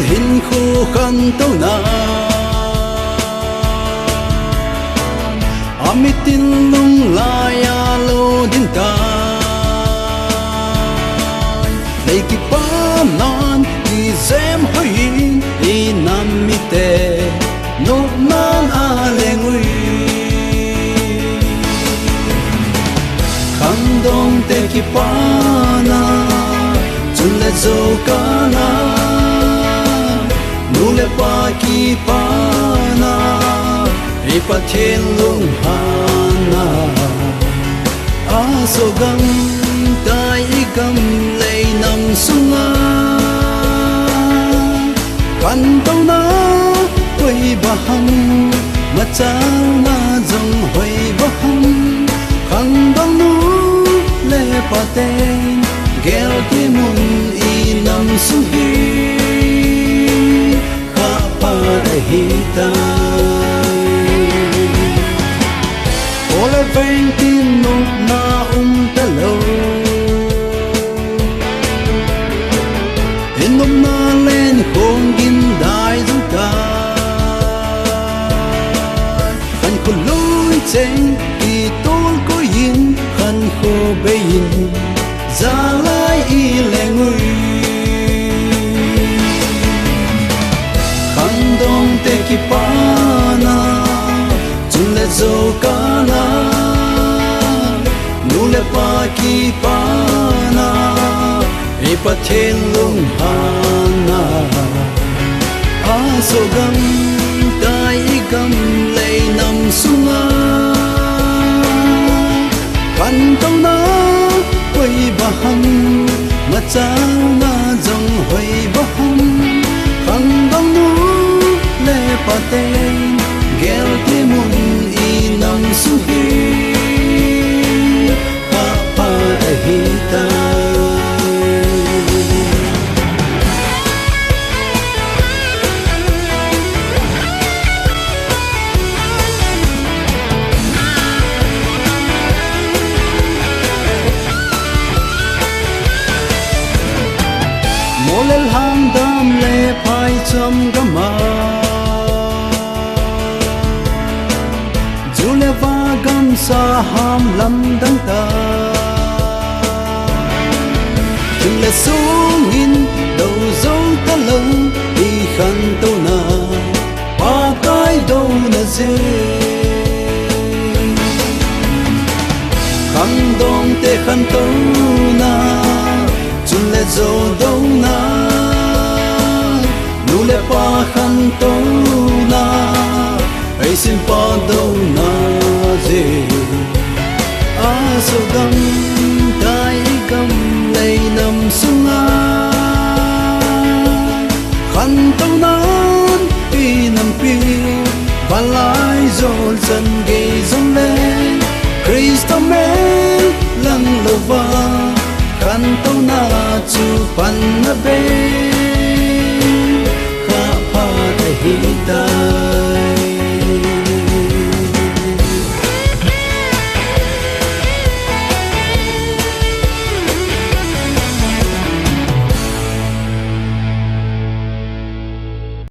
hin khu khăn tâu na amitin lung lai a lo din ta lấy kí pa nan đi dèm hơi đi nam mi te nốt nan a lệ ngui khăn đông te kí pa na chun lệ dâu ca na nu lệ pa kí pa na ri pa thiên lung hana a so gam tai gam lei nam sunga kan tau na hoi ba ham ma cha na jong hoi ba ham khang dang nu le pa te gel ki mun i nam su hi kha pa hi ta ole ven tin nu na ta lo nôm na lên khôn gin đại dung ta khăn khô lối trên kỳ tôn có yên khăn khô bê yên ra lại y lệ người khăn đông te kỳ pa na chun lệ dâu ca na nu lệ pa kỳ pa na ri pa thiên lung hana a so gam tai gam lei nam sunga kan tau na hoi ba ham ma cha na jong hoi ba ham khang dang nu le pa te gel ki mun i nam su hi pa pa hi ta lên ham đam lệ phai chấm gama dù lệ va gam sa ham lam đắng ta chừng lệ xuống in đầu dấu ta lưng đi khăn tâu na ba cái đâu na dê khăn đông te khăn tâu na chun lệ dấu đâu na nu lệ pa khăn tâu na ai xin pa đâu na dê a so gam tai gam lei nam sunga khăn tâu na pi nam pi ba lai zol chân gay zong le Christo men lang lova khăn tâu na chu pan na be